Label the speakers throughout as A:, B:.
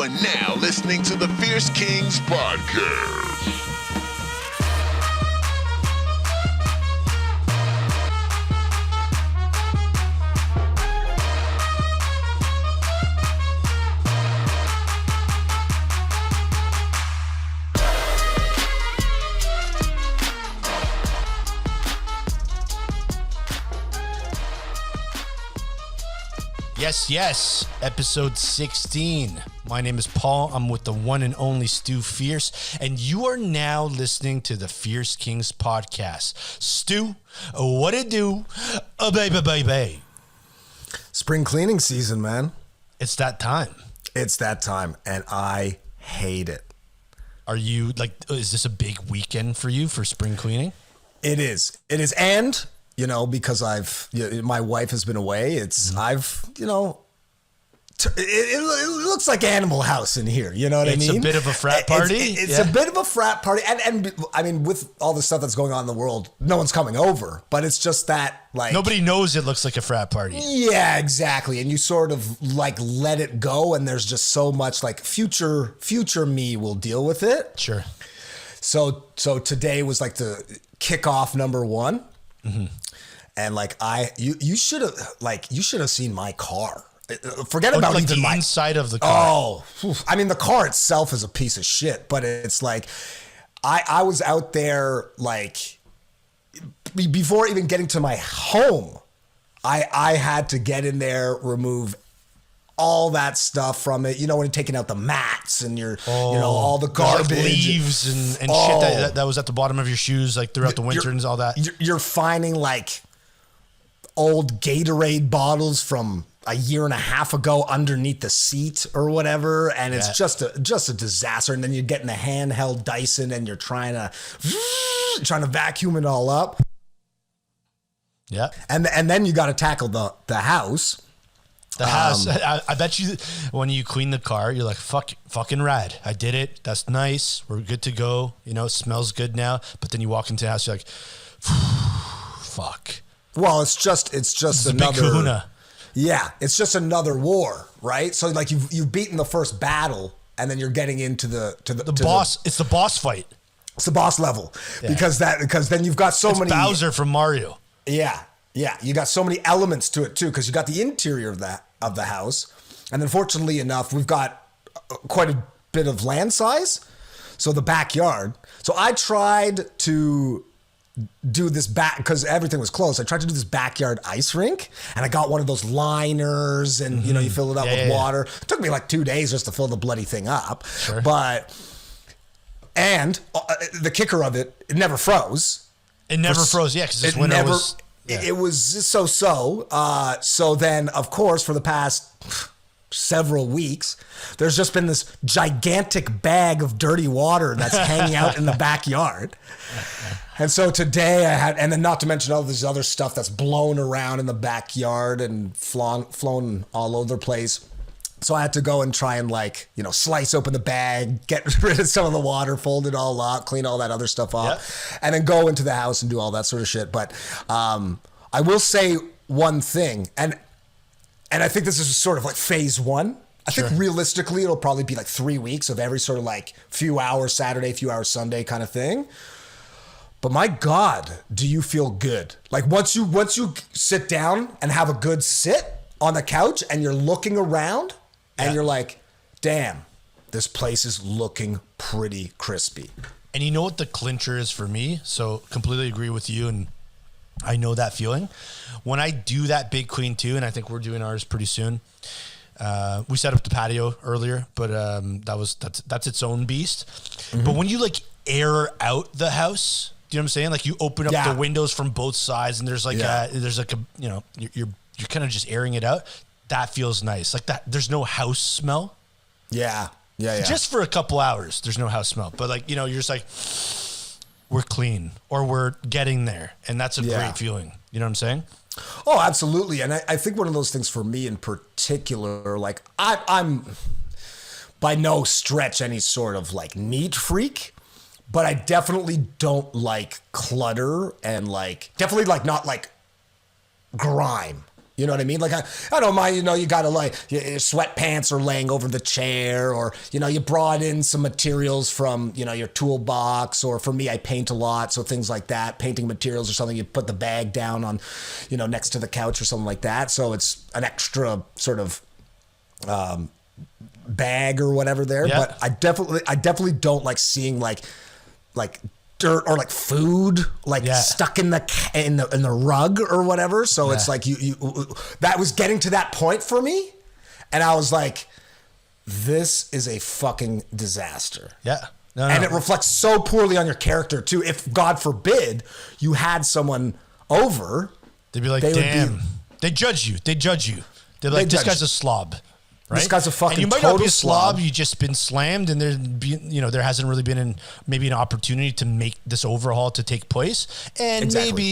A: are now listening to the Fierce Kingz podcast.
B: Yes, episode 16. My name is Paul. I'm with the one and only Stu Fierce, and you are now listening to the Fierce Kingz podcast. Stu, what it do? Baby.
C: Spring cleaning season, man.
B: It's that time.
C: It's that time, and I hate it.
B: Are you is this a big weekend for you for spring cleaning?
C: It is. And, because my wife has been away, it looks like Animal House in here. You know what I mean?
B: It's a bit of a frat party.
C: It's a bit of a frat party. And I mean, with all the stuff that's going on in the world, no one's coming over, but it's just that
B: nobody knows it looks like a frat party.
C: Yeah, exactly. And you sort of let it go. And there's just so much future me will deal with it.
B: Sure.
C: So today was the kickoff number one. Mm-hmm. And you should have seen my car. Forget about
B: even the inside of the car.
C: Oh, I mean, the car itself is a piece of shit, but it's I was out there before even getting to my home, I had to get in there, remove all that stuff from it. When you're taking out the mats and all the garbage,
B: leaves and shit that was at the bottom of your shoes, throughout the winter and all that.
C: You're finding old Gatorade bottles from a year and a half ago underneath the seat or whatever, and it's just a disaster. And then you're getting a handheld Dyson and you're trying to vacuum it all up.
B: Yeah,
C: and then you got to tackle the house.
B: The house. I bet you when you clean the car, you're like, fucking rad. I did it. That's nice. We're good to go. It smells good now. But then you walk into the house, you're like, fuck.
C: Well, it's just another
B: big kahuna.
C: Yeah, it's just another war, right? So you've beaten the first battle, and then you're getting into the
B: boss. It's the boss fight.
C: It's the boss level because then you've got so many
B: Bowser from Mario.
C: Yeah, you got so many elements to it too, because you got the interior of the house, and then fortunately enough, we've got quite a bit of land size, so the backyard. So I tried to do this because everything was closed. I tried to do this backyard ice rink, and I got one of those liners, and you fill it up with water. It took me 2 days just to fill the bloody thing up.
B: Sure.
C: And the kicker of it never froze.
B: It never froze, because this winter was... Yeah.
C: It was so-so. So then, of course, for the past several weeks, there's just been this gigantic bag of dirty water that's hanging out in the backyard. And so today and then not to mention all this other stuff that's blown around in the backyard and flown all over the place. So I had to go and try and slice open the bag, get rid of some of the water, fold it all up, clean all that other stuff up, and then go into the house and do all that sort of shit. But I will say one thing, and I think this is sort of phase one. I think realistically it'll probably be 3 weeks of every sort of few hours Saturday, few hours Sunday kind of thing. But my God, do you feel good? Once you sit down and have a good sit on the couch and you're looking around. And you're like, damn, this place is looking pretty crispy.
B: And you know what the clincher is for me? So completely agree with you. And I know that feeling. When I do that big clean too, and I think we're doing ours pretty soon. We set up the patio earlier, but that's its own beast. Mm-hmm. But when you air out the house, do you know what I'm saying? You open up the windows from both sides and there's you're kind of just airing it out. That feels nice. That. There's no house smell.
C: Yeah.
B: Just for a couple hours, there's no house smell. But you're just we're clean or we're getting there. And that's a great feeling. You know what I'm saying?
C: Oh, absolutely. And I think one of those things for me in particular, I'm by no stretch any sort of neat freak, but I definitely don't like clutter and definitely not grime. You know what I mean? Like, I don't mind, you got to like, your sweatpants are laying over the chair, or, you brought in some materials from, your toolbox, or for me, I paint a lot. So things like that, painting materials or something, you put the bag down on, next to the couch or something like that. So it's an extra sort of bag or whatever there. Yeah. But I definitely don't like seeing like dirt or like food stuck in the rug or whatever. So it's like you that was getting to that point for me, and I was like, this is a fucking disaster.
B: Yeah.
C: And it reflects so poorly on your character too. If God forbid you had someone over,
B: they'd be like, damn. They judge you. They'd be like, this guy's a slob. Right?
C: This guy's a fucking
B: and you might
C: total
B: not be a slob.
C: slob.
B: You just been slammed, and there hasn't really been maybe an opportunity to make this overhaul to take place, and maybe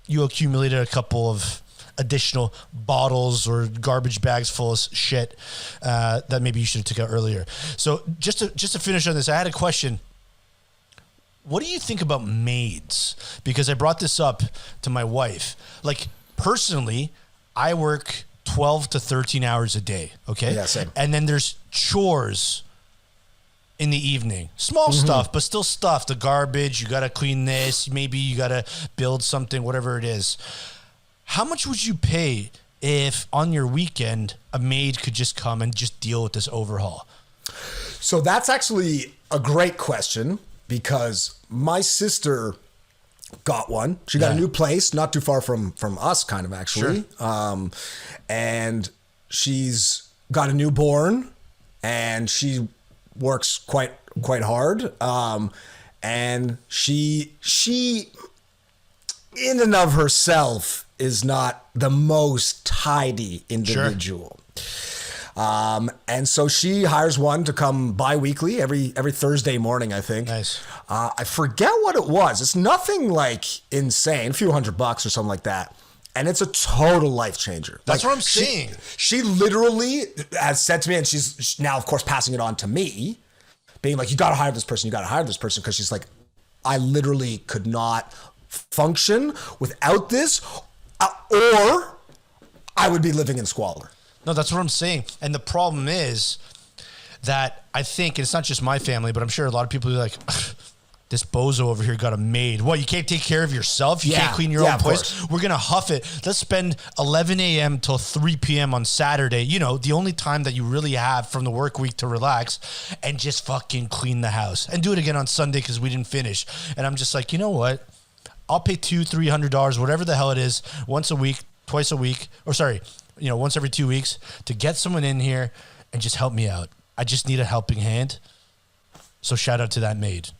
B: you accumulated a couple of additional bottles or garbage bags full of shit that maybe you should have took out earlier. So just to finish on this, I had a question. What do you think about maids? Because I brought this up to my wife. Like, personally, I work 12 to 13 hours a day, okay?
C: Yeah, same.
B: And then there's chores in the evening. Small stuff, but still stuff. The garbage, you got to clean this. Maybe you got to build something, whatever it is. How much would you pay if on your weekend a maid could just come and just deal with this overhaul?
C: So that's actually a great question, because my sister got one. She got a new place, not too far from us, kind of, actually. Sure. And she's got a newborn, and she works quite hard. And she in and of herself is not the most tidy individual. Sure. And so she hires one to come bi-weekly every Thursday morning, I think.
B: Nice.
C: I forget what it was. It's nothing like insane, a few $100 or something like that. And it's a total life changer.
B: That's what I'm saying.
C: She literally has said to me, and she's now, of course, passing it on to me, being like, you got to hire this person. You got to hire this person. Because she's like, I literally could not function without this, or I would be living in squalor.
B: No, that's what I'm saying. And the problem is that I think, and it's not just my family, but I'm sure a lot of people are like, this bozo over here got a maid. What, you can't take care of yourself? You can't clean your own place? We're going to huff it. Let's spend 11 a.m. till 3 p.m. on Saturday, the only time that you really have from the work week to relax, and just fucking clean the house. And do it again on Sunday because we didn't finish. And I'm just like, you know what? I'll pay $200-$300, whatever the hell it is, once a week, twice a week, or sorry, once every 2 weeks, to get someone in here and just help me out. I just need a helping hand. So shout out to that maid.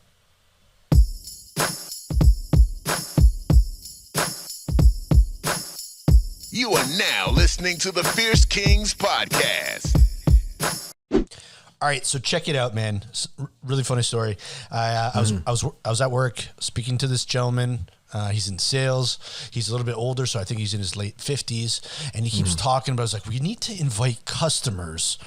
A: You are now listening to the Fierce Kingz podcast.
B: All right, so check it out, man. Really funny story. I was at work speaking to this gentleman. He's in sales. He's a little bit older, so I think he's in his late 50s. And he keeps talking about, it's like, we need to invite customers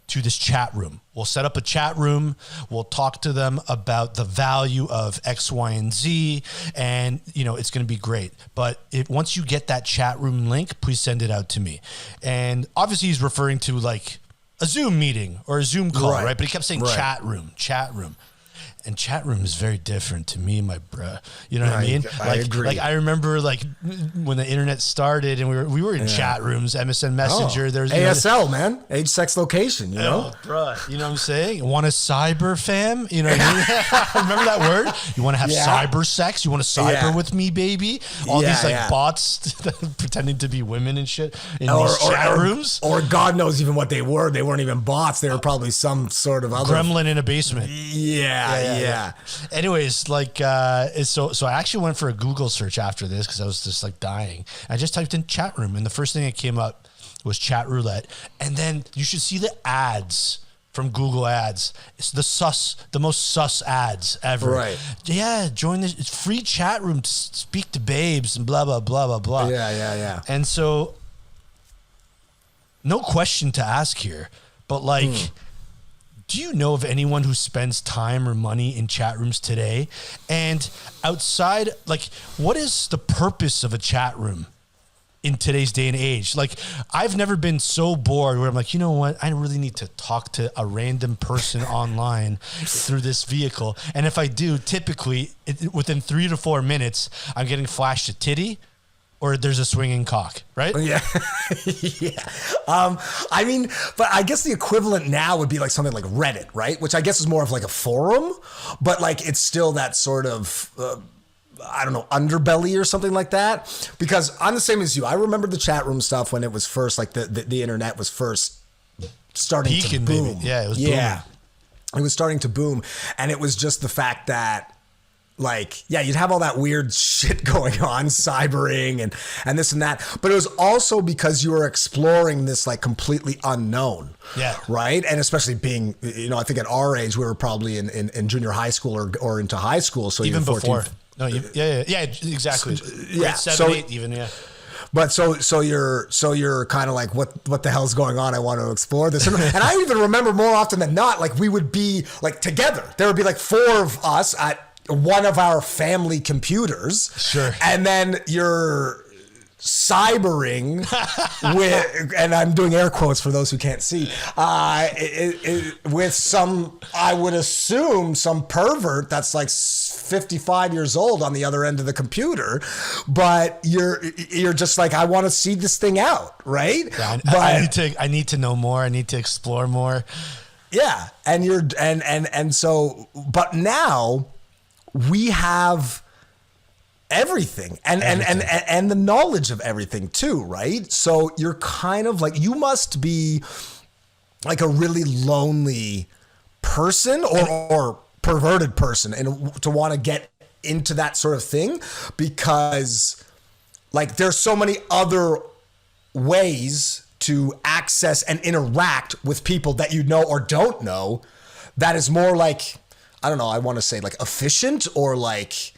B: to this chat room. We'll set up a chat room. We'll talk to them about the value of X, Y, and Z. And, it's going to be great. But once you get that chat room link, please send it out to me. And obviously he's referring to like a Zoom meeting or a Zoom call, right? But he kept saying chat room. And chat room is very different to me, my bruh. You know what I mean?
C: I agree.
B: Like I remember, like when the internet started, and we were in chat rooms, MSN Messenger. There's
C: ASL, man, age, sex, location. You know,
B: bruh. You know what I'm saying? Want a cyber fam? You know what I mean? Remember that word? You want to have cyber sex? You want to cyber with me, baby? All these bots pretending to be women and shit in these chat rooms.
C: Or God knows even what they were. They weren't even bots. They were probably some sort of other
B: gremlin in a basement.
C: Yeah.
B: Anyways, so I actually went for a Google search after this because I was just like dying. I just typed in chat room, and the first thing that came up was chat roulette. And then you should see the ads from Google Ads. It's the most sus ads ever.
C: Right.
B: Yeah, join this. It's free chat room to speak to babes and blah, blah, blah, blah, blah.
C: Yeah.
B: And so, no question to ask here, but like... Do you know of anyone who spends time or money in chat rooms today? And outside, like, what is the purpose of a chat room? in today's day and age. Like, I've never been so bored where I'm like, you know what? I really need to talk to a random person online through this vehicle. And if I do, typically within 3 to 4 minutes, I'm getting flashed a titty or there's a swinging cock, right?
C: Yeah. Yeah. I mean, but I guess the equivalent now would be like something like Reddit, right? Which I guess is more of like a forum, but like it's still that sort of, I don't know, underbelly or something like that. Because I'm the same as you. I remember the chat room stuff when it was first, like the internet was first starting to boom.
B: Maybe. Yeah, it was booming.
C: It was starting to boom. And it was just the fact that, like, yeah, you'd have all that weird shit going on, cybering and this and that. But it was also because you were exploring this like completely unknown.
B: Yeah.
C: Right. And especially being, you know, I think at our age, we were probably in junior high school or into high school. So
B: even
C: 14,
B: before. No, yeah, exactly.
C: Yeah.
B: 7, 8 even, yeah.
C: But so you're kind of like, what the hell's going on? I want to explore this. And I even remember more often than not, like we would be like together. There would be like 4 of us at one of our family computers.
B: Sure.
C: And then you're cybering with, and I'm doing air quotes for those who can't see, with some, I would assume, some pervert that's like 55 years old on the other end of the computer, but you're just like, I want to see this thing out, right?
B: Yeah,
C: but
B: I need to know more. I need to explore more.
C: Yeah, and so, but now we have everything and the knowledge of everything too, right? So you're kind of like, you must be like a really lonely person or perverted person and to want to get into that sort of thing, because like there's so many other ways to access and interact with people that you know or don't know that is more like, I don't know, I want to say like efficient or like,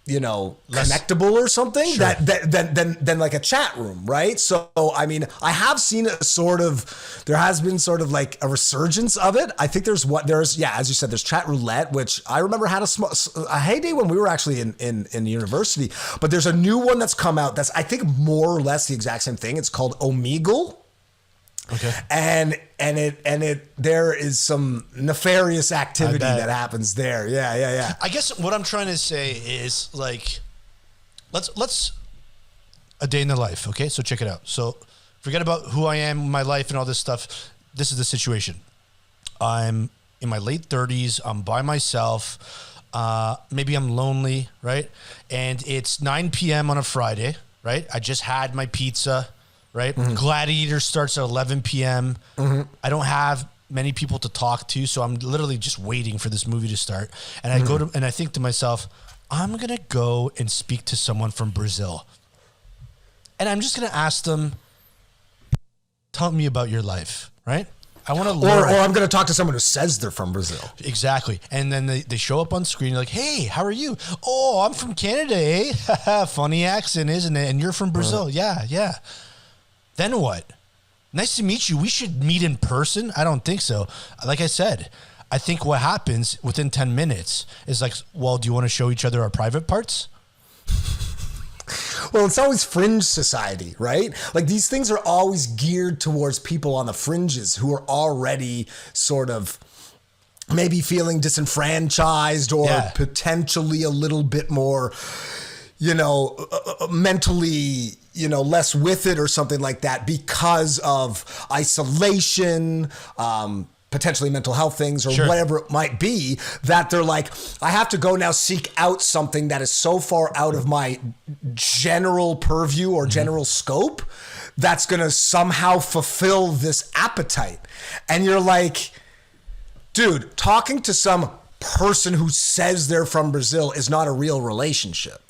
C: you know, connectable or something. Sure. than like a chat room, right? So I mean, I have seen there has been sort of like a resurgence of it. I think there's as you said, there's chat roulette, which I remember had a heyday when we were actually in university. But there's a new one that's come out that's I think more or less the exact same thing. It's called Omegle.
B: Okay.
C: And there is some nefarious activity that happens there. Yeah.
B: I guess what I'm trying to say is like, let's a day in the life. Okay. So check it out. So forget about who I am, my life and all this stuff. This is the situation. I'm in my late 30s. I'm by myself. Maybe I'm lonely. Right. And it's 9 p.m. on a Friday. Right. I just had my pizza. Right. Mm-hmm. Gladiator starts at 11 p.m. Mm-hmm. I don't have many people to talk to, so I'm literally just waiting for this movie to start. And I go to, and I think to myself, I'm going to go and speak to someone from Brazil. And I'm just going to ask them, tell me about your life. Right. I want to learn.
C: Or I'm going to talk to someone who says they're from Brazil.
B: Exactly. And then they show up on screen. You're like, hey, how are you? Oh, I'm from Canada, eh? Funny accent, isn't it? And you're from Brazil. Yeah. Then what? Nice to meet you. We should meet in person. I don't think so. Like I said, I think what happens within 10 minutes is like, well, do you want to show each other our private parts?
C: Well, it's always fringe society, right? Like these things are always geared towards people on the fringes who are already sort of maybe feeling disenfranchised or potentially a little bit more, you know, mentally, you know, less with it or something like that because of isolation, potentially mental health things or whatever it might be, that they're like, I have to go now seek out something that is so far out of my general purview or general scope that's going to somehow fulfill this appetite. And you're like, dude, talking to some person who says they're from Brazil is not a real relationship.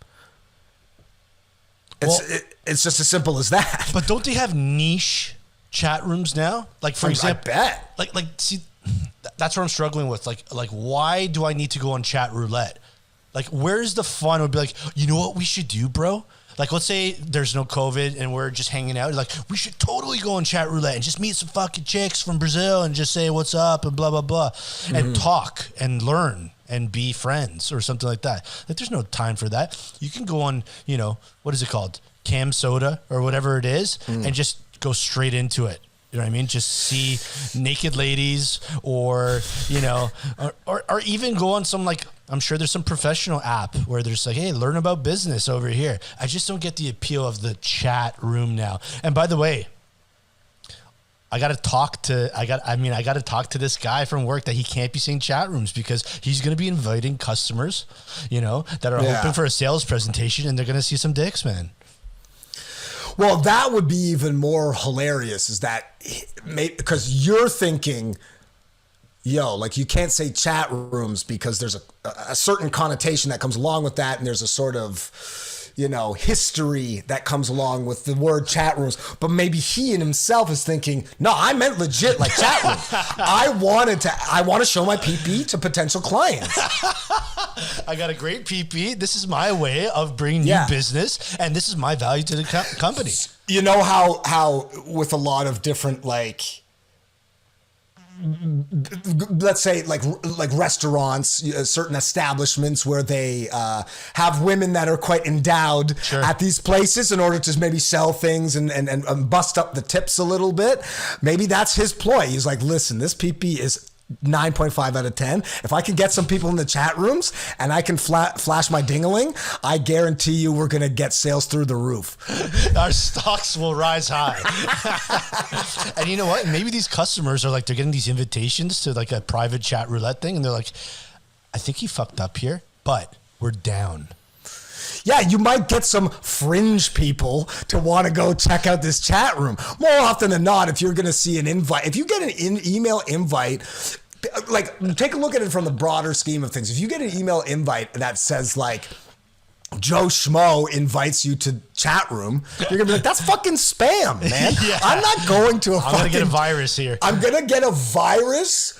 C: It's just as simple as that.
B: But don't they have niche chat rooms now? Like, for example,
C: I bet.
B: Like, see, that's what I'm struggling with. Like, why do I need to go on chat roulette? Like, where's the fun? It would be like, you know what we should do, bro? Like, let's say there's no COVID and we're just hanging out. Like, we should totally go on chat roulette and just meet some fucking chicks from Brazil and just say what's up and blah, blah, blah. And talk and learn and be friends or something like that. Like, there's no time for that. You can go on, you know, what is it called? cam soda or whatever it is and just go straight into it. You know what I mean? Just see naked ladies or, you know, or even go on some, like, I'm sure there's some professional app where there's like, hey, learn about business over here. I just don't get the appeal of the chat room now. And by the way, I got to talk to this guy from work that he can't be saying chat rooms because he's going to be inviting customers, you know, that are hoping for a sales presentation and they're going to see some dicks, man.
C: Well, that would be even more hilarious is that because you're thinking, yo, like you can't say chat rooms because there's a certain connotation that comes along with that. And there's a sort of, you know, history that comes along with the word chat rooms. But maybe he in himself is thinking, no, I meant legit like chat room. I want to show my PP to potential clients.
B: I got a great PP. This is my way of bringing new business, and this is my value to the company.
C: You know how with a lot of different, like, let's say like restaurants, certain establishments where they have women that are quite endowed at these places in order to maybe sell things and bust up the tips a little bit. Maybe that's his ploy. He's like, listen, this PP is 9.5 out of 10. If I can get some people in the chat rooms and I can flash my ding-a-ling, I guarantee you we're going to get sales through the roof.
B: Our stocks will rise high. And you know what? Maybe these customers are like, they're getting these invitations to like a private chat roulette thing. And they're like, I think he fucked up here, but we're down.
C: Yeah, you might get some fringe people to want to go check out this chat room. More often than not, if you're going to see an invite, if you get an email invite, like take a look at it from the broader scheme of things. If you get an email invite that says like, Joe Schmo invites you to chat room, you're going to be like, that's fucking spam, man. I'm not going to
B: I'm going to get a virus here.
C: I'm going to get a virus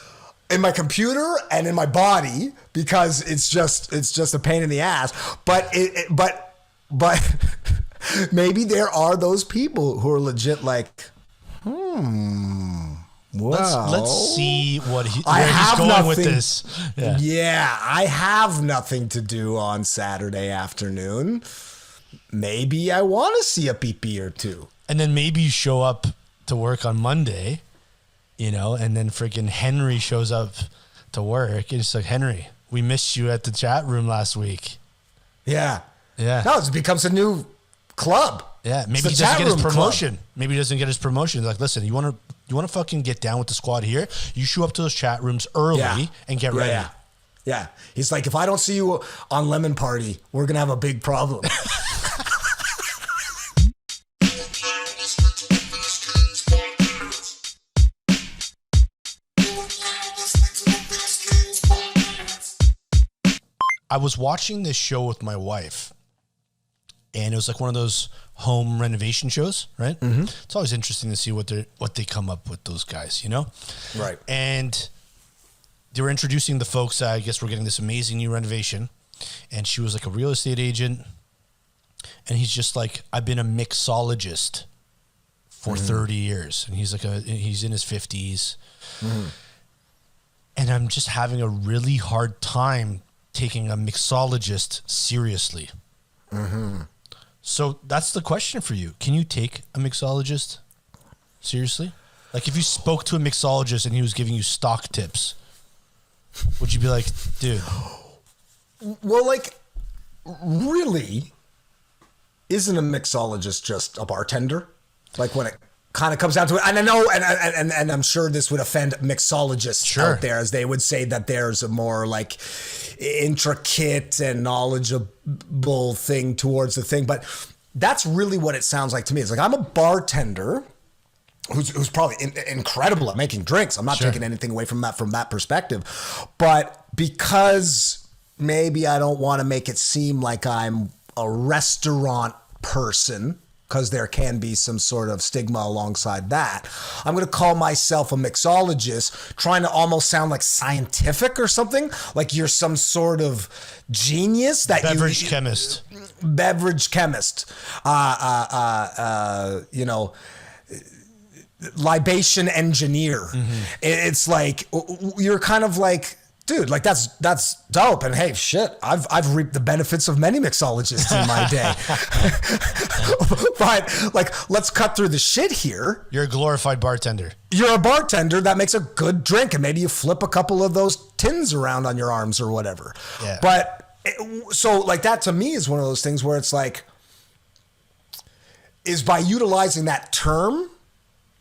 C: in my computer and in my body because it's just a pain in the ass. But maybe there are those people who are legit like, well,
B: let's see where he's going with this.
C: Yeah, I have nothing to do on Saturday afternoon. Maybe I want to see a PP or two.
B: And then maybe you show up to work on Monday, you know, and then freaking Henry shows up to work. And it's like, Henry, we missed you at the chat room last week.
C: Yeah.
B: Yeah.
C: No, it becomes a new club.
B: Yeah. Maybe he doesn't get his promotion. Club. Maybe he doesn't get his promotion. Like, listen, you want to fucking get down with the squad here? You show up to those chat rooms early and get ready.
C: Yeah. He's like, if I don't see you on Lemon Party, we're going to have a big problem.
B: I was watching this show with my wife, and it was like one of those home renovation shows, right? Mm-hmm. It's always interesting to see what they come up with, those guys, you know?
C: Right.
B: And they were introducing the folks that I guess were getting this amazing new renovation, and she was like a real estate agent, and he's just like, I've been a mixologist for 30 years, and he's in his 50s, and I'm just having a really hard time taking a mixologist seriously. So that's the question for you. Can you take a mixologist seriously? Like if you spoke to a mixologist and he was giving you stock tips, would you be like, dude?
C: Well, like, really, isn't a mixologist just a bartender? Like when it kind of comes down to it, and I know, and I'm sure this would offend mixologists out there, as they would say that there's a more like intricate and knowledgeable thing towards the thing, but that's really what it sounds like to me. It's like I'm a bartender who's probably incredible at making drinks. I'm not taking anything away from that perspective, but because maybe I don't want to make it seem like I'm a restaurant person, because there can be some sort of stigma alongside that, I'm going to call myself a mixologist, trying to almost sound like scientific or something, like you're some sort of genius.
B: Beverage chemist. You
C: know, libation engineer. It's like, you're kind of like Dude, like that's dope. And hey, shit, I've reaped the benefits of many mixologists in my day. But like, let's cut through the shit here.
B: You're a glorified bartender.
C: You're a bartender that makes a good drink, and maybe you flip a couple of those tins around on your arms or whatever.
B: Yeah.
C: But so like that to me is one of those things where it's like, is by utilizing that term,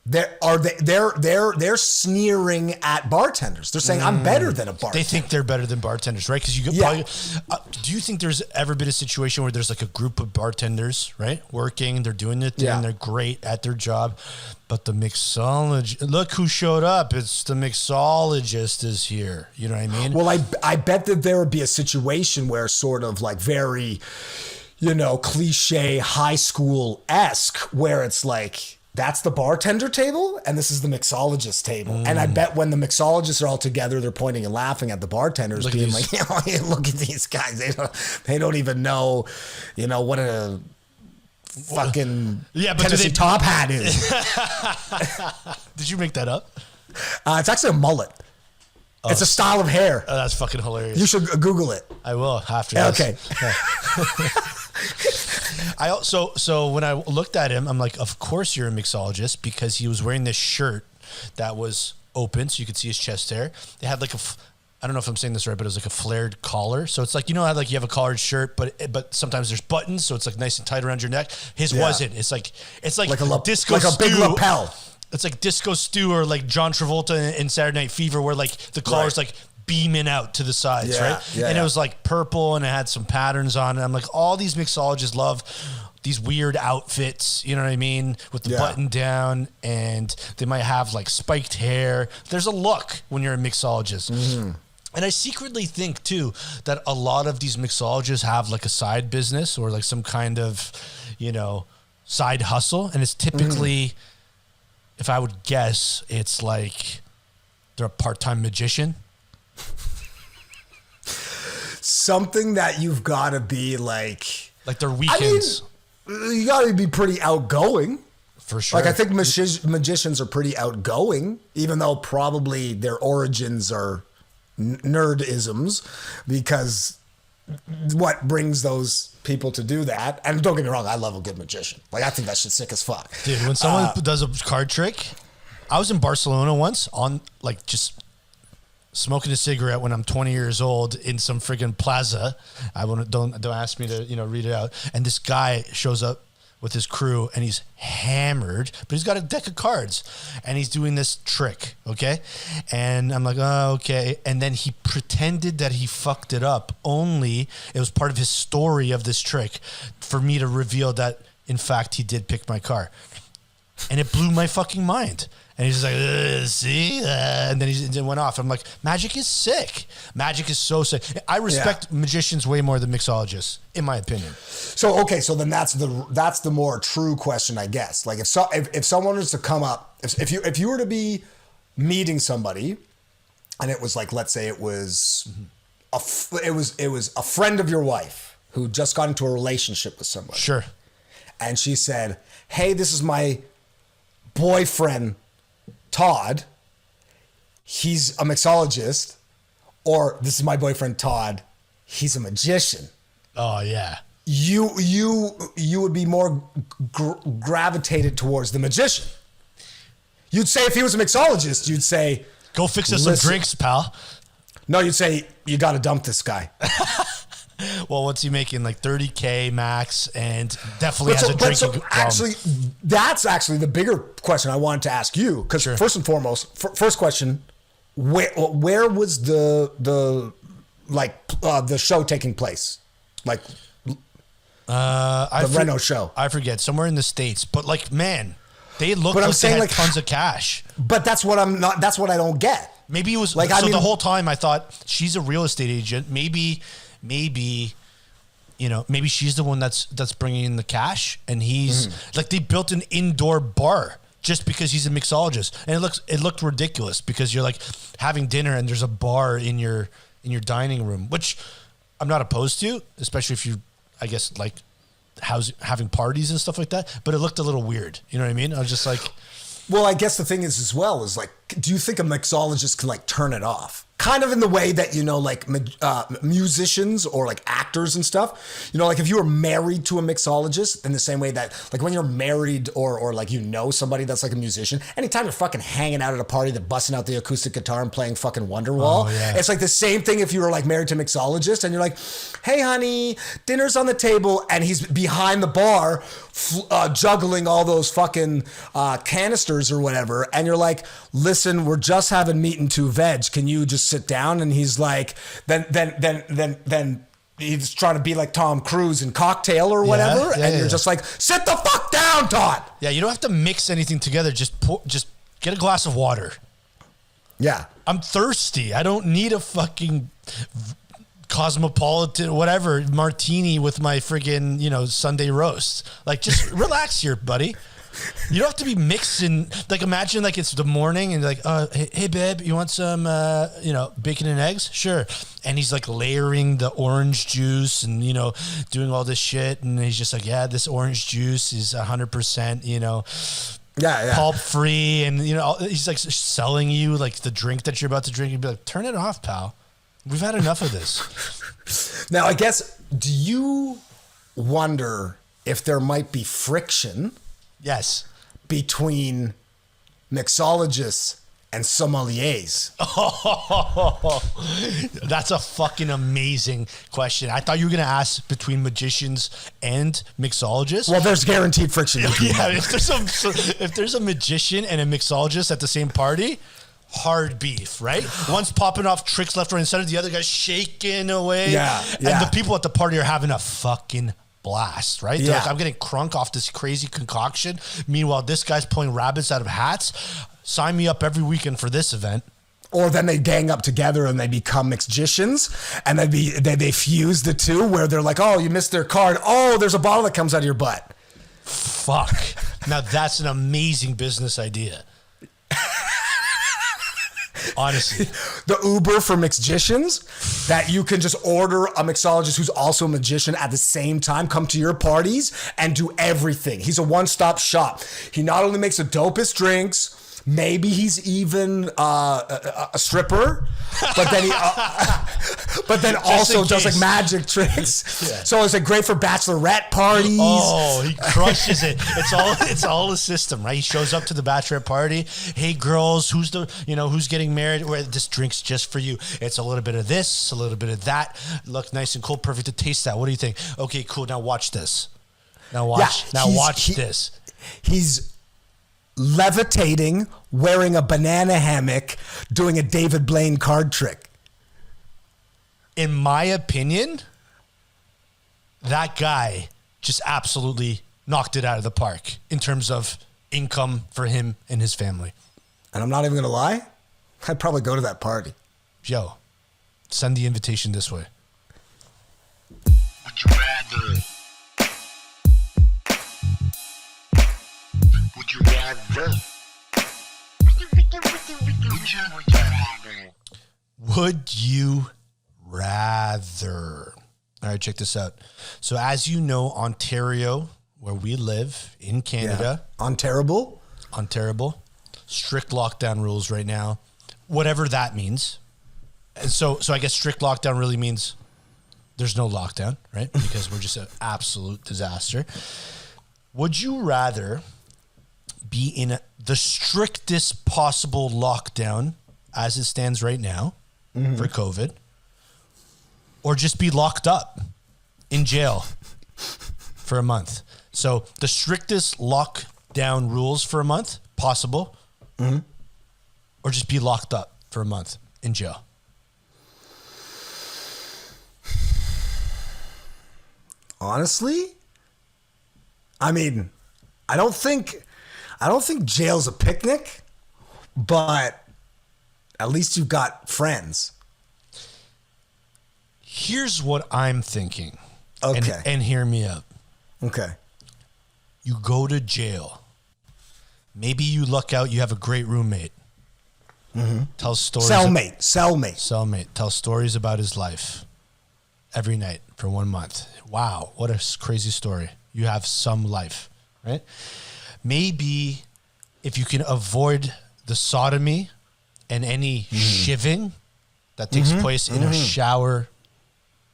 C: they're sneering at bartenders. They're saying I'm better than a bartender.
B: They think they're better than bartenders, right? Because you could probably. Do you think there's ever been a situation where there's like a group of bartenders, right, working, they're doing their thing, they're great at their job, but the mixologist, look who showed up! It's the mixologist is here. You know what I mean?
C: Well, I bet that there would be a situation where sort of like very, cliche high school-esque, where it's like, that's the bartender table and this is the mixologist table. And I bet when the mixologists are all together, they're pointing and laughing at the bartenders, look being like, look at these guys. They don't even know, what a fucking Tennessee top hat is.
B: Did you make that up?
C: It's actually a mullet. Oh, it's a style of hair.
B: Oh, that's fucking hilarious.
C: You should Google it.
B: I will after this.
C: Okay.
B: So when I looked at him, I'm like, of course you're a mixologist, because he was wearing this shirt that was open so you could see his chest hair. They had like I don't know if I'm saying this right, but it was like a flared collar. So it's like, how like you have a collared shirt, but sometimes there's buttons, so it's like nice and tight around your neck. His wasn't. It's like
C: a
B: disco
C: like a
B: stew.
C: big lapel.
B: It's like Disco Stew or like John Travolta in Saturday Night Fever, where like the collar's like beaming out to the sides, right? Yeah, and it was like purple and it had some patterns on it. I'm like, all these mixologists love these weird outfits, you know what I mean? With the button down, and they might have like spiked hair. There's a look when you're a mixologist. Mm-hmm. And I secretly think too that a lot of these mixologists have like a side business or like some kind of, side hustle. And it's typically, if I would guess, it's like they're a part-time magician.
C: Something that you've got to be like
B: their weekends.
C: I mean, you got to be pretty outgoing.
B: For sure.
C: Like I think magicians are pretty outgoing, even though probably their origins are nerdisms, because what brings those people to do that? And don't get me wrong, I love a good magician. Like I think that shit's sick as fuck.
B: Dude, when someone does a card trick, I was in Barcelona once on like just smoking a cigarette when I'm 20 years old in some friggin' plaza. Don't ask me to read it out. And this guy shows up with his crew and he's hammered, but he's got a deck of cards and he's doing this trick, okay? And I'm like, oh, okay. And then he pretended that he fucked it up. Only it was part of his story of this trick for me to reveal that, in fact, he did pick my car. And it blew my fucking mind. And he's just like, see? And then he went off. I'm like, magic is sick. Magic is so sick. I respect magicians way more than mixologists, in my opinion.
C: So, okay, so then that's the more true question, I guess. Like if someone was to come up, if you were to be meeting somebody, and it was like, let's say it was it was a friend of your wife who just got into a relationship with somebody.
B: Sure.
C: And she said, hey, this is my boyfriend, Todd. He's a mixologist. Or this is my boyfriend, Todd. He's a magician.
B: Oh, yeah.
C: You would be more gravitated towards the magician. You'd say if he was a mixologist, you'd say,
B: go fix us some drinks, pal.
C: No, you'd say, you got to dump this guy.
B: Well, what's he making? Like $30K max, and definitely has a drinking problem.
C: Actually, that's actually the bigger question I wanted to ask you. Because first and foremost, first question, where was the show taking place? Like the Reno show.
B: I forget, somewhere in the States. But like, man, they look like they had tons of cash.
C: But that's what I don't get.
B: Maybe it was like, the whole time I thought she's a real estate agent. Maybe she's the one that's bringing in the cash, and he's like, they built an indoor bar just because he's a mixologist, and it looked ridiculous because you're like having dinner and there's a bar in your dining room, which I'm not opposed to, especially if you, I guess, like having parties and stuff like that. But it looked a little weird. You know what I mean? I was just like,
C: well, I guess the thing is as well is like, do you think a mixologist can like turn it off? kind of in the way that, like musicians or like actors and stuff, like if you were married to a mixologist, in the same way that like when you're married or like, somebody that's like a musician, anytime you're fucking hanging out at a party, they're busting out the acoustic guitar and playing fucking Wonderwall. It's like the same thing if you were like married to a mixologist and you're like, hey honey, dinner's on the table, and he's behind the bar juggling all those fucking canisters or whatever, and you're like, listen, we're just having meat and 2 veg, can you just sit down? And he's like, then he's trying to be like Tom Cruise in Cocktail or whatever, you're just like, sit the fuck down, Todd.
B: Yeah, you don't have to mix anything together. Just get a glass of water.
C: Yeah,
B: I'm thirsty. I don't need a fucking cosmopolitan whatever martini with my friggin' Sunday roast. Like, just relax here, buddy. You don't have to be mixing. Like, imagine like it's the morning and like, hey babe, you want some bacon and eggs? Sure. And he's like layering the orange juice and doing all this shit, and he's just like, yeah, this orange juice is 100% pulp free, and he's like selling you like the drink that you're about to drink. You'd be like, turn it off, pal. We've had enough of this.
C: Now, I guess, do you wonder if there might be friction?
B: Yes.
C: Between mixologists and sommeliers?
B: Oh, that's a fucking amazing question. I thought you were going to ask between magicians and mixologists.
C: Well, there's guaranteed friction.
B: Yeah, if there's a magician and a mixologist at the same party, hard beef, right? One's popping off tricks left, right, and center. The other guy's shaking away.
C: Yeah.
B: And the people at the party are having a fucking blast, right? They're like, I'm getting crunk off this crazy concoction. Meanwhile, this guy's pulling rabbits out of hats. Sign me up every weekend for this event.
C: Or then they gang up together and they become magicians, and they fuse the two, where they're like, oh, you missed their card. Oh, there's a bottle that comes out of your butt.
B: Fuck. Now that's an amazing business idea. Honestly,
C: the Uber for magicians, that you can just order a mixologist who's also a magician at the same time, come to your parties and do everything. He's a one-stop shop. He not only makes the dopest drinks, maybe he's even a stripper, but then also does like magic tricks. Yeah. So it's like great for bachelorette parties.
B: Oh, he crushes it. It's all a system, right? He shows up to the bachelorette party. Hey girls, who's getting married? Where this drink's just for you. It's a little bit of this, a little bit of that. Look nice and cool, perfect to taste that. What do you think? Okay, cool. Now watch this. Watch this.
C: He's levitating, wearing a banana hammock, doing a David Blaine card trick.
B: In my opinion, that guy just absolutely knocked it out of the park in terms of income for him and his family.
C: And I'm not even going to lie, I'd probably go to that party.
B: Yo, send the invitation this way.
A: Would you rather? Would you rather?
B: Would you rather? All right, check this out. So as you know, Ontario, where we live in Canada.
C: Ontario?
B: Strict lockdown rules right now, whatever that means. And so I guess strict lockdown really means there's no lockdown, right? Because we're just an absolute disaster. Would you rather be in the strictest possible lockdown as it stands right now for COVID, or just be locked up in jail for a month? So the strictest lockdown rules for a month possible, or just be locked up for a month in jail?
C: Honestly, I mean, I don't think jail's a picnic, but at least you've got friends.
B: Here's what I'm thinking.
C: Okay.
B: And hear me out.
C: Okay.
B: You go to jail. Maybe you luck out, you have a great roommate. Tell stories. Cellmate. Tell stories about his life every night for 1 month. Wow, what a crazy story. You have some life, right? Maybe if you can avoid the sodomy and any shivving, that takes place in a shower,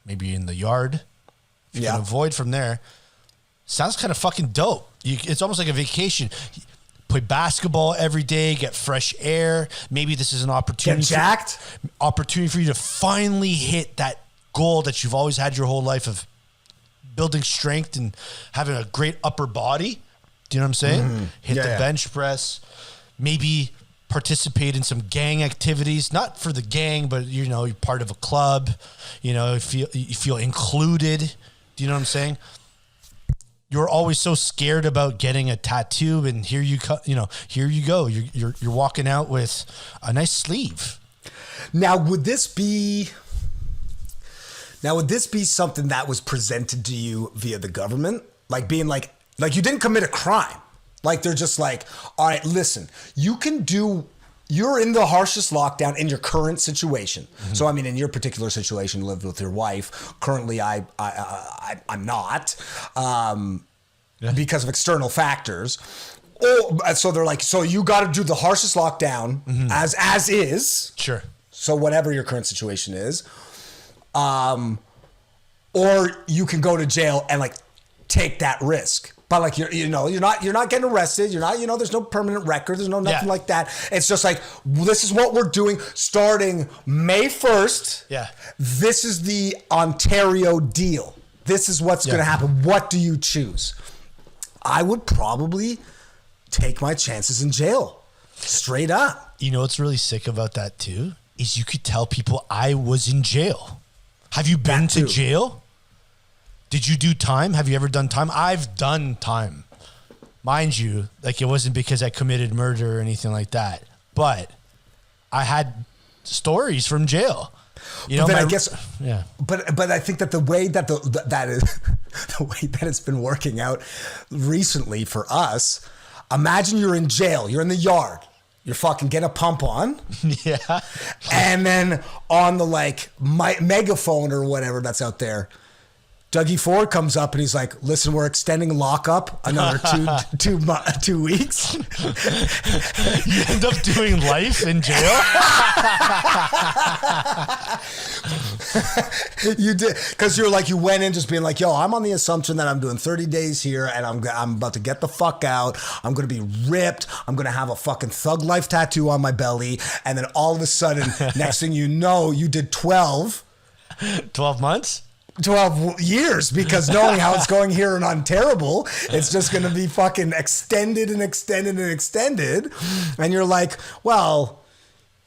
B: maybe in the yard. If you can avoid from there, sounds kind of fucking dope. It's almost like a vacation. Play basketball every day, get fresh air. Maybe this is an opportunity.
C: Get jacked.
B: Opportunity for you to finally hit that goal that you've always had your whole life of building strength and having a great upper body. Do you know what I'm saying? Hit the bench press. Maybe participate in some gang activities, not for the gang, but you know, you're part of a club. You know, you feel included. Do you know what I'm saying? You're always so scared about getting a tattoo, and here you go. You're walking out with a nice sleeve.
C: Now, would this be something that was presented to you via the government? Like being like you didn't commit a crime. Like they're just like, all right, listen, you're in the harshest lockdown in your current situation. So, I mean, in your particular situation, you lived with your wife. Currently, I'm not because of external factors. Oh, so they're like, so you got to do the harshest lockdown as is.
B: Sure.
C: So whatever your current situation is, or you can go to jail and like take that risk. But like you're not getting arrested. You're not, there's no permanent record. There's no nothing like that. It's just like, this is what we're doing starting May 1st.
B: Yeah.
C: This is the Ontario deal. This is what's going to happen. What do you choose? I would probably take my chances in jail. Straight up.
B: You know what's really sick about that too? Is you could tell people I was in jail. Have you been to jail? Did you do time? Have you ever done time? I've done time. Mind you, like it wasn't because I committed murder or anything like that. But I had stories from jail. You know,
C: I guess, But I think that the way that that is the way that it's been working out recently for us. Imagine you're in jail. You're in the yard. You're fucking getting a pump on.
B: Yeah.
C: And then on the like megaphone or whatever that's out there, Dougie Ford comes up and he's like, listen, we're extending lockup another 2 weeks.
B: You end up doing life in jail?
C: You did, because you're like, you went in just being like, yo, I'm on the assumption that I'm doing 30 days here and I'm about to get the fuck out. I'm going to be ripped. I'm going to have a fucking Thug Life tattoo on my belly. And then all of a sudden, next thing you know, you did 12
B: months?
C: 12 years, because knowing how it's going here in Ontario, it's just going to be fucking extended and extended and extended. And you're like, well,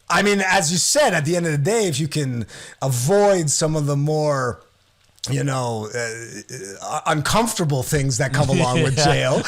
C: I mean, as you said, at the end of the day, if you can avoid some of the more, uncomfortable things that come along with jail,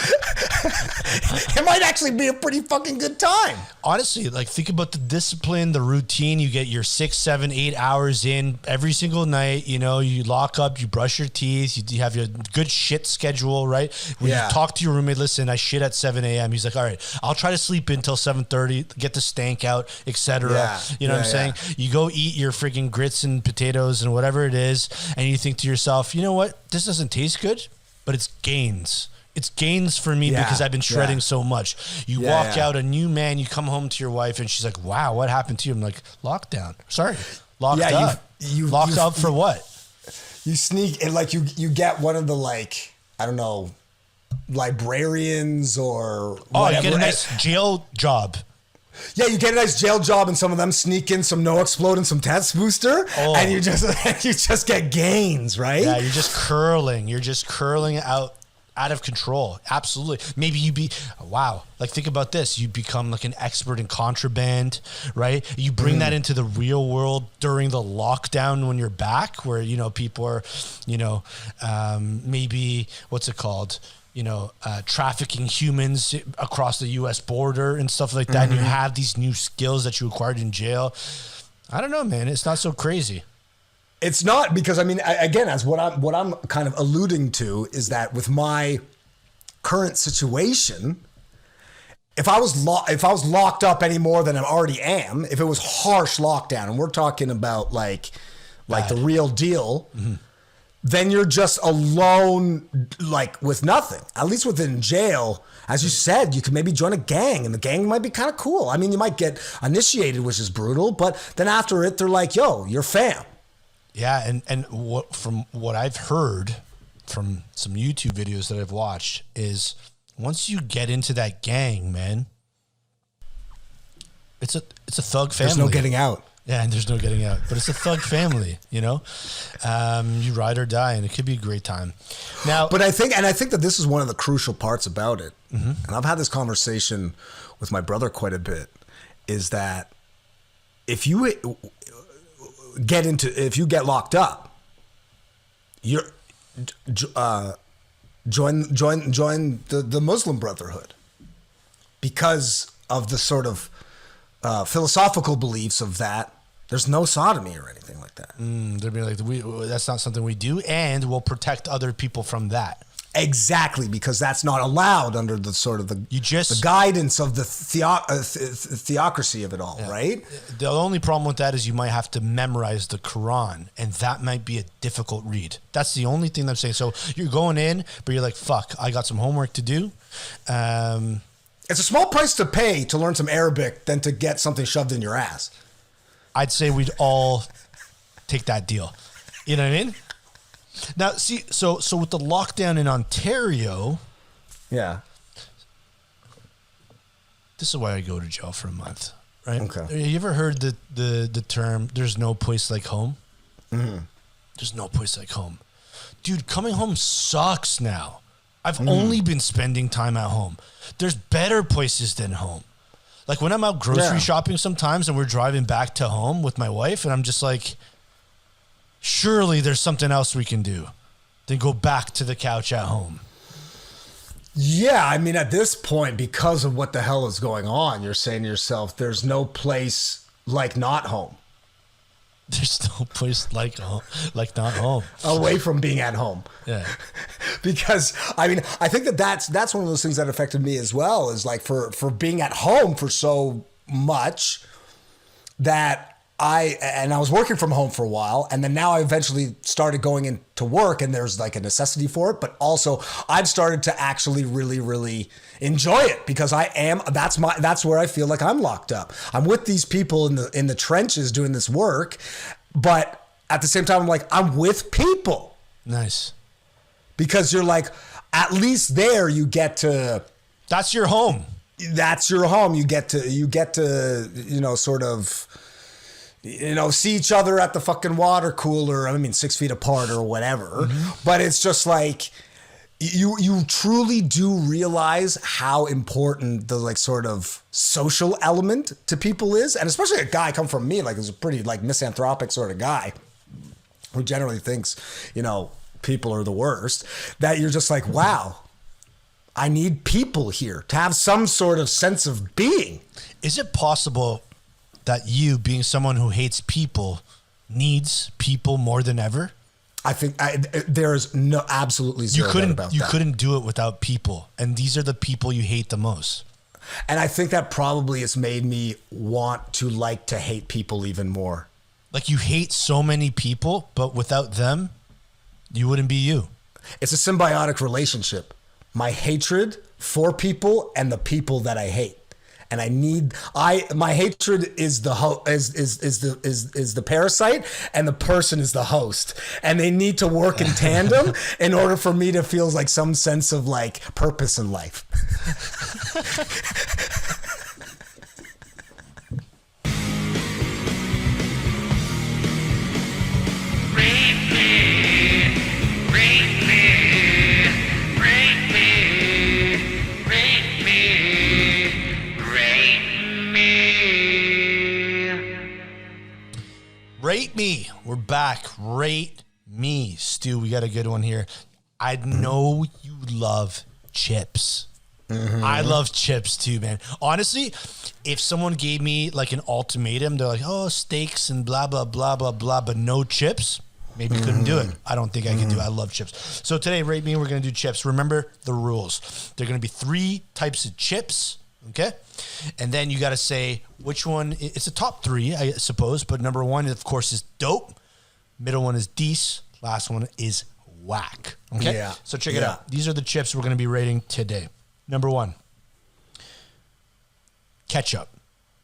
C: it might actually be a pretty fucking good time.
B: Honestly, like think about the discipline, the routine. You get your 6, 7, 8 hours in every single night. You lock up, you brush your teeth, you have your good shit schedule, right? When you talk to your roommate, listen, I shit at 7 a.m. He's like, all right, I'll try to sleep until 7:30, get the stank out, etc. You know what I'm saying? You go eat your freaking grits and potatoes and whatever it is, and you think to yourself, you know what? This doesn't taste good, but it's gains. It's gains for me because I've been shredding so much. You walk out a new man, you come home to your wife and she's like, wow, what happened to you? I'm like, lockdown. Sorry. Locked up. Locked up for what?
C: You sneak and like you get one of the like, I don't know, librarians or whatever.
B: You get a nice jail job.
C: Yeah, you get a nice jail job, and some of them sneak in some no explode and some test booster, and you just get gains, right?
B: Yeah, you're just curling out of control. Absolutely. Maybe like think about this. You become like an expert in contraband, right? You bring that into the real world during the lockdown when you're back, where people are, maybe what's it called? Trafficking humans across the U.S. border and stuff like that. And you have these new skills that you acquired in jail. I don't know, man. It's not so crazy.
C: It's not, because I mean, again, as what I'm kind of alluding to is that with my current situation, if I was locked up any more than I already am, if it was harsh lockdown, and we're talking about like the real deal, then you're just alone, like with nothing. At least within jail, as you said, you can maybe join a gang, and the gang might be kind of cool. I mean, you might get initiated, which is brutal, but then after it, they're like, yo, you're fam.
B: Yeah, and from what I've heard from some YouTube videos that I've watched is once you get into that gang, man, it's a thug family.
C: There's no getting out.
B: Yeah, and there's no getting out. But it's a thug family, you know? You ride or die, and it could be a great time. Now,
C: but I think that this is one of the crucial parts about it. Mm-hmm. And I've had this conversation with my brother quite a bit, is that if you get locked up, you're join the Muslim Brotherhood because of the sort of philosophical beliefs of that. There's no sodomy or anything like that.
B: They'd be like, that's not something we do, and we'll protect other people from that.
C: Exactly, because that's not allowed under the sort of the guidance of the theocracy of it all, yeah. Right?
B: The only problem with that is you might have to memorize the Quran, and that might be a difficult read. That's the only thing I'm saying. So you're going in, but you're like, fuck, I got some homework to do.
C: It's a small price to pay to learn some Arabic than to get something shoved in your ass.
B: I'd say we'd all take that deal. You know what I mean? Now, see, so with the lockdown in Ontario,
C: yeah,
B: this is why I go to jail for a month, right?
C: Okay.
B: Have you ever heard the term, there's no place like home?
C: Mm-hmm.
B: There's no place like home. Dude, coming home sucks now. I've only been spending time at home. There's better places than home. Like when I'm out grocery shopping sometimes and we're driving back to home with my wife, and I'm just like, surely there's something else we can do than go back to the couch at home.
C: Yeah, I mean, at this point, because of what the hell is going on, you're saying to yourself, there's no place like not home.
B: There's no place like home, like not home.
C: Away from being at home.
B: Yeah.
C: Because, I mean, I think that's one of those things that affected me as well, is like for being at home for so much that I was working from home for a while, and then now I eventually started going into work, and there's like a necessity for it, but also I've started to actually really, really enjoy it because that's where I feel like I'm locked up. I'm with these people in the trenches doing this work, but at the same time, I'm like, I'm with people.
B: Nice.
C: Because you're like, at least there you get to.
B: That's your home.
C: That's your home. You get to, sort of, see each other at the fucking water cooler. I mean, 6 feet apart or whatever. Mm-hmm. But it's just like, you truly do realize how important the like sort of social element to people is. And especially a guy come from me, like who's a pretty like misanthropic sort of guy who generally thinks, people are the worst, that you're just like, wow, I need people here to have some sort of sense of being.
B: Is it possible that you, being someone who hates people, needs people more than ever?
C: I think there is no absolutely zero doubt about that.
B: You couldn't do it without people, and these are the people you hate the most.
C: And I think that probably has made me want to like to hate people even more.
B: Like you hate so many people, but without them, you wouldn't be you. It's
C: a symbiotic relationship. My hatred for people and the people that I hate. And my hatred is the is the parasite, and the person is the host, and they need to work in tandem in order for me to feel like some sense of like purpose in life.
B: Rate me. We're back. Rate me. Stu, we got a good one here. I know you love chips. Mm-hmm. I love chips too, man. Honestly, if someone gave me like an ultimatum, they're like, oh, steaks and blah, blah, blah, blah, blah, but no chips, maybe couldn't do it. I don't think I can do it. I love chips. So today, Rate Me, we're going to do chips. Remember the rules. There are going to be 3 types of chips, okay? And then you got to say which one. It's a top 3, I suppose, but number 1, of course, is dope. Middle one is dece. last one is whack. Okay?
C: Yeah.
B: So check it out. These are the chips we're going to be rating today. Number 1, ketchup.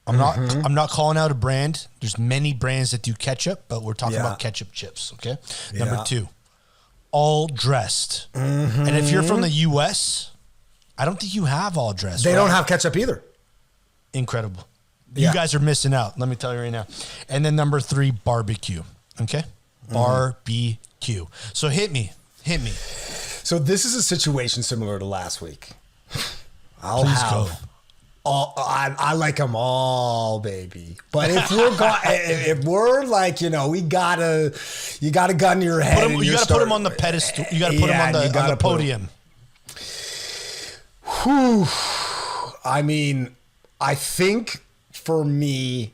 B: I'm not calling out a brand. There's many brands that do ketchup, but we're talking about ketchup chips, okay? Number 2, all dressed. And if you're from the US, I don't think you have all dressed.
C: They don't have ketchup either.
B: Incredible. You guys are missing out. Let me tell you right now. And then number 3, barbecue. Okay? Barbecue. So hit me.
C: So this is a situation similar to last week.
B: Please go.
C: I like them all, baby. But if we're like, you got a gun to your head.
B: You got to put them on the pedestal. You got to put them on the podium.
C: Whew. I mean, I think for me,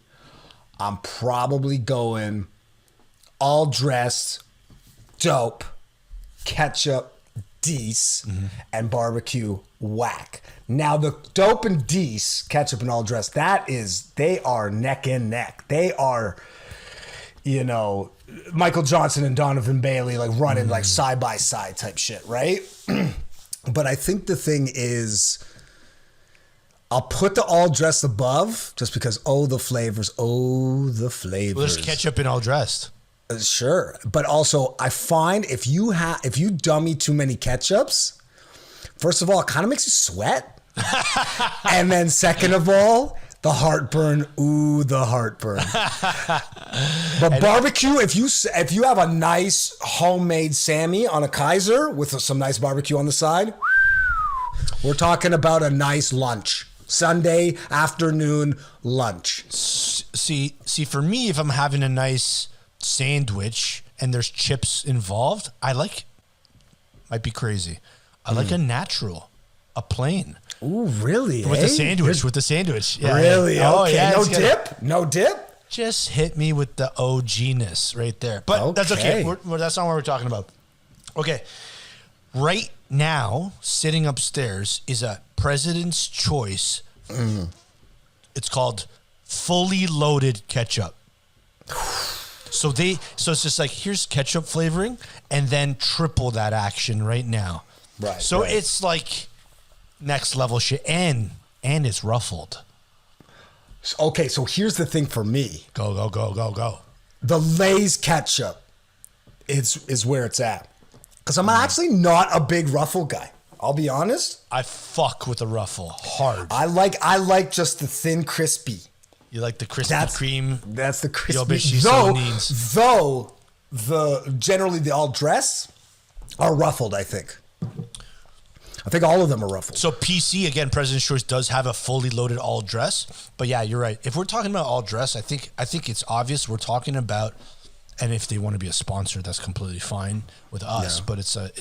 C: I'm probably going all dressed, dope, ketchup, Dees, and barbecue, whack. Now the dope and Dees, ketchup and all dressed, they are neck and neck. They are, Michael Johnson and Donovan Bailey like running like side by side type shit, right? But I think the thing is, I'll put the all dressed above just because, the flavors.
B: Well, there's ketchup in all dressed.
C: Sure. But also I find if you dummy too many ketchups, first of all, it kind of makes you sweat. And then second of all, the heartburn. Ooh, the heartburn. But barbecue, if you have a nice homemade Sammy on a Kaiser with some nice barbecue on the side, we're talking about a nice lunch. Sunday afternoon lunch.
B: See, for me, if I'm having a nice sandwich and there's chips involved, might be crazy. I like a natural, a plain.
C: Ooh, really?
B: With the sandwich. Yeah,
C: really?
B: Yeah.
C: Okay. Yeah, no dip?
B: Just hit me with the OG-ness right there. But that's okay. That's not what we're talking about. Okay. Right now, sitting upstairs is a President's Choice. It's called fully loaded ketchup. So it's just like, here's ketchup flavoring and then triple that action right now.
C: Right.
B: So it's like next level shit and it's ruffled.
C: Okay, so here's the thing for me.
B: Go.
C: The Lay's ketchup is where it's at. Because I'm actually not a big ruffle guy. I'll be honest.
B: I fuck with the ruffle hard.
C: I like just the thin crispy.
B: You like the crispy cream?
C: That's the crispy.
B: Though
C: generally the all dress are ruffled, I think. I think all of them are ruffled.
B: So PC, again, President's Choice does have a fully loaded all dress. But yeah, you're right. If we're talking about all dress, I think it's obvious we're talking about, and if they want to be a sponsor, that's completely fine with us. Yeah. But it's a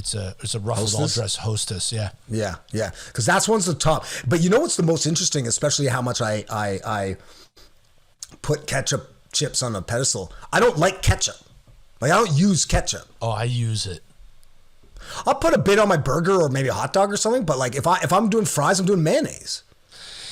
B: ruffled all dress Hostess. Yeah.
C: Yeah. Because that's one's the top. But you know what's the most interesting, especially how much I put ketchup chips on a pedestal. I don't like ketchup. Like I don't use ketchup.
B: Oh, I use it.
C: I'll put a bit on my burger or maybe a hot dog or something. But like if I'm doing fries, I'm doing mayonnaise.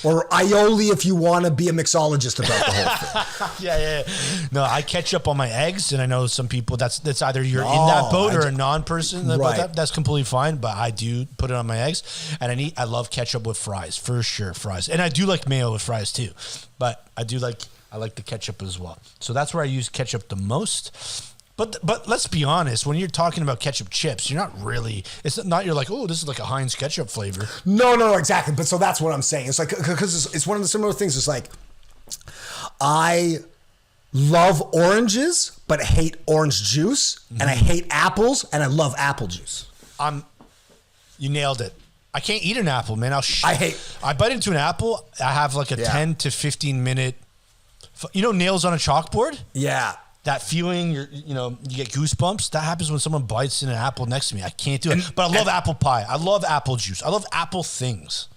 C: Or aioli if you want to be a mixologist about the whole thing.
B: Yeah. No, I ketchup on my eggs, and I know some people that's either you're in that boat or a non-person about that. That's completely fine, but I do put it on my eggs, and I love ketchup with fries for sure, fries, and I do like mayo with fries too, but I like the ketchup as well. So that's where I use ketchup the most. But let's be honest, when you're talking about ketchup chips, you're not really, you're like, oh, this is like a Heinz ketchup flavor.
C: No, exactly. But so that's what I'm saying. It's like, because it's one of the similar things. It's like, I love oranges, but hate orange juice. Mm-hmm. And I hate apples, and I love apple juice.
B: You nailed it. I can't eat an apple, man. I bite into an apple, I have like a 10 to 15 minute, nails on a chalkboard?
C: Yeah.
B: That feeling, you get goosebumps. That happens when someone bites in an apple next to me. I can't do it. But I love apple pie. I love apple juice. I love apple things.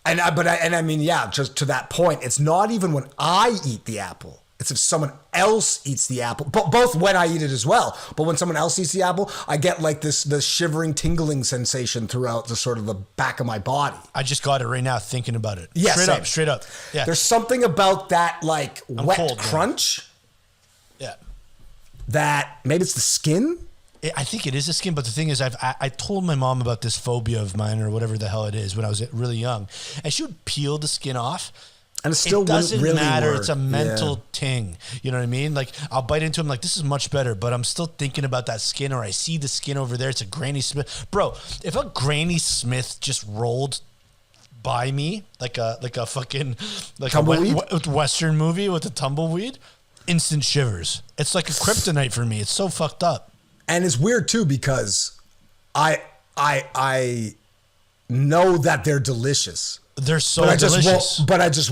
C: I mean, just to that point, it's not even when I eat the apple. It's if someone else eats the apple. Both when I eat it as well. But when someone else eats the apple, I get like the shivering, tingling sensation throughout the sort of the back of my body.
B: I just got it right now thinking about it.
C: Yeah,
B: straight up. Yeah.
C: There's something about that like wet crunch.
B: Yeah.
C: That maybe it's the skin.
B: I think it is a skin, but the thing is, I told my mom about this phobia of mine or whatever the hell it is when I was really young, and she would peel the skin off.
C: And it still
B: doesn't
C: really
B: matter.
C: work.
B: It's a mental ting. You know what I mean? Like I'll bite into them like this is much better, but I'm still thinking about that skin, or I see the skin over there. It's a Granny Smith, bro. If a Granny Smith just rolled by me like a fucking Western movie with a tumbleweed, instant shivers. It's like a kryptonite for me. It's so fucked up.
C: And it's weird too because I know that they're delicious.
B: They're so delicious.
C: I just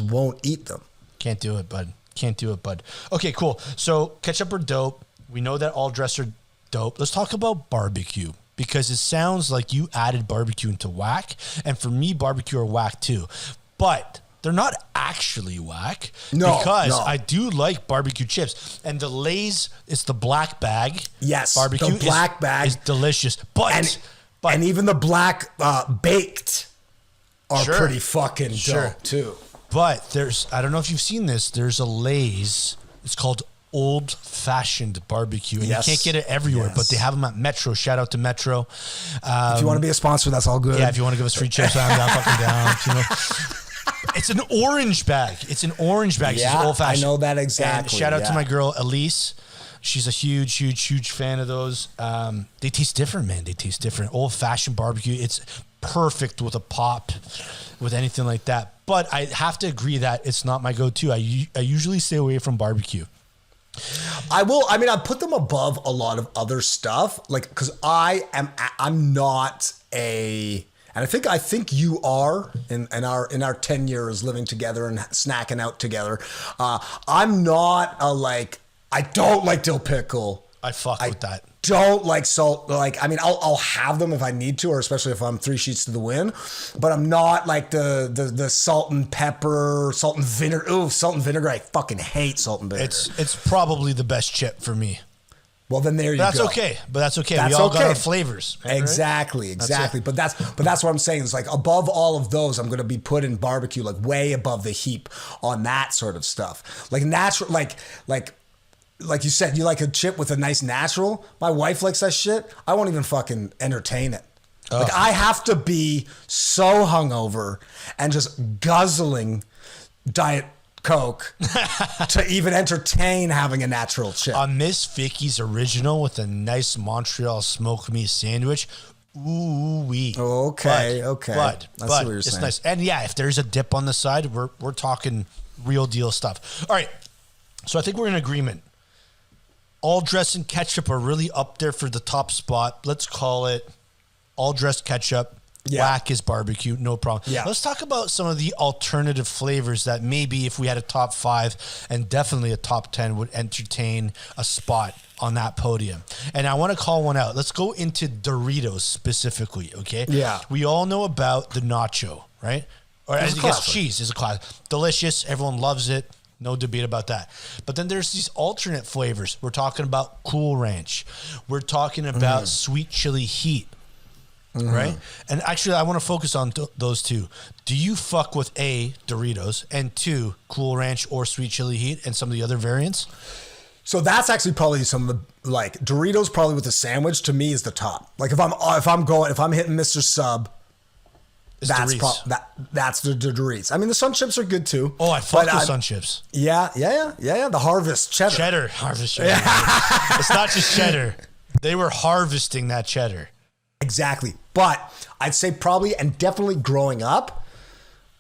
C: won't eat them.
B: Can't do it, bud. Can't do it, bud. Okay, cool. So ketchup are dope. We know that all dress are dope. Let's talk about barbecue because it sounds like you added barbecue into whack. And for me, barbecue are whack too. But they're not actually whack because I do like barbecue chips. And the Lay's, it's the black bag.
C: Yes,
B: barbecue
C: the black bag
B: is delicious. But
C: even the black baked are pretty fucking dope too.
B: But I don't know if you've seen this. There's a Lay's. It's called Old Fashioned Barbecue. And you can't get it everywhere, but they have them at Metro. Shout out to Metro.
C: If you want to be a sponsor, that's all good.
B: Yeah, if you want to give us free chips, I'm down, fucking down. You know? It's an orange bag. It's old fashioned.
C: I know that exactly.
B: And shout out to my girl, Elise. She's a huge fan of those. They taste different, man. They taste different. Old fashioned barbecue. It's perfect with a pop, with anything like that. But I have to agree that it's not my go-to. I usually stay away from barbecue.
C: I put them above a lot of other stuff, like because I'm not a. And I think you are in our 10 years living together and snacking out together. I'm not I don't like dill pickle.
B: I fuck with that.
C: Don't like salt. I'll have them if I need to, or especially if I'm 3 sheets to the wind. But I'm not like the salt and pepper, salt and vinegar. Ooh, salt and vinegar. I fucking hate salt and vinegar.
B: It's probably the best chip for me.
C: Well, then there you
B: go. That's okay. We all got our flavors. Right?
C: Exactly. But that's what I'm saying. It's like above all of those, I'm going to be putting barbecue like way above the heap on that sort of stuff. Like natural, like you said, you like a chip with a nice natural. My wife likes that shit. I won't even fucking entertain it. Like I have to be so hungover and just guzzling Diet Coke to even entertain having a natural chip.
B: A Miss Vicky's original with a nice Montreal smoked meat sandwich. Ooh wee.
C: Okay.
B: But it's nice. And yeah, if there's a dip on the side, we're talking real deal stuff. All right. So I think we're in agreement. All dressed in ketchup are really up there for the top spot. Let's call it all dressed ketchup. Yeah. Whack is barbecue, no problem. Yeah. Let's talk about some of the alternative flavors that maybe if we had a top 5 and definitely a top 10 would entertain a spot on that podium. And I want to call one out. Let's go into Doritos specifically, okay?
C: Yeah.
B: We all know about the nacho, right? Or I guess cheese is a class. Delicious. Everyone loves it. No debate about that. But then there's these alternate flavors. We're talking about Cool Ranch. We're talking about sweet chili heat. Right? And actually, I want to focus on those two. Do you fuck with A, Doritos, and 2, Cool Ranch or sweet chili heat and some of the other variants?
C: So that's actually probably some of the, like, Doritos probably with the sandwich to me is the top. Like if I'm hitting Mr. Sub, that's the Doritos. I mean, the Sun Chips are good too.
B: Oh, I fuck with Sun Chips.
C: Yeah. The Harvest cheddar.
B: Harvest cheddar. It's not just cheddar. They were harvesting that cheddar.
C: Exactly. But I'd say probably, and definitely growing up,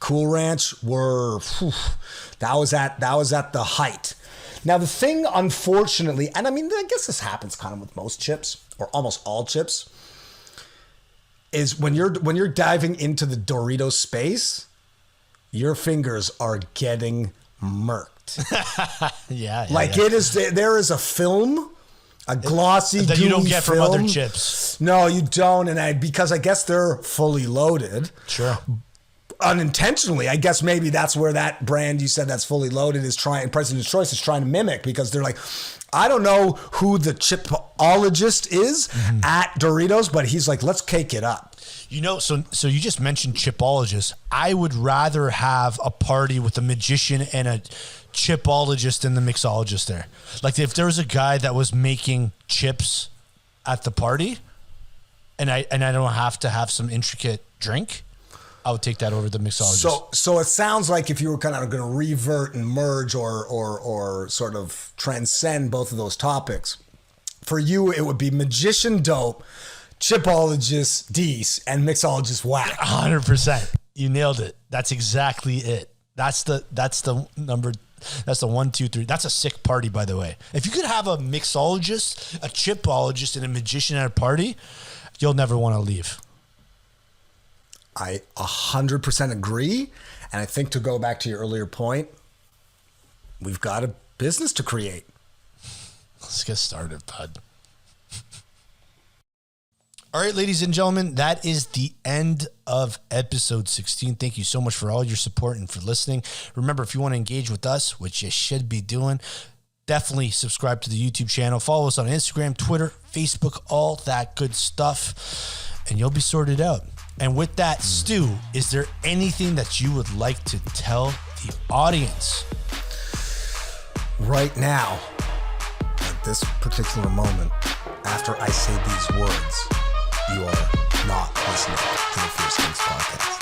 C: Cool Ranch that was at the height. Now the thing, unfortunately, and I mean, I guess this happens kind of with most chips or almost all chips, is when you're diving into the Doritos space, your fingers are getting murked. It is. There is a film. A glossy,
B: that you don't get
C: film.
B: from other chips.
C: No, you don't, and because I guess they're fully loaded.
B: Sure.
C: Unintentionally, I guess maybe that's where that brand you said that's fully loaded is trying. President's Choice is trying to mimic because they're like, I don't know who the chipologist is at Doritos, but he's like, let's cake it up.
B: You know, so you just mentioned chipologist. I would rather have a party with a magician and a chipologist than the mixologist there. Like if there was a guy that was making chips at the party, and I don't have to have some intricate drink, I would take that over the mixologist.
C: So it sounds like if you were kind of going to revert and merge or sort of transcend both of those topics, for you it would be magician dope, chipologist Dees, and mixologist whack.
B: 100%. You nailed it. That's exactly it. That's the number. That's the 1, 2, 3. That's a sick party, by the way. If you could have a mixologist, a chipologist, and a magician at a party, you'll never want to leave.
C: I 100% agree. And I think to go back to your earlier point, we've got a business to create.
B: Let's get started, bud. All right, ladies and gentlemen, that is the end of episode 16. Thank you so much for all your support and for listening. Remember, if you want to engage with us, which you should be doing, definitely subscribe to the YouTube channel. Follow us on Instagram, Twitter, Facebook, all that good stuff, and you'll be sorted out. And with that, Stu, is there anything that you would like to tell the audience?
C: Right now, at this particular moment, after I say these words, you are not listening to the Fierce Kingz podcast.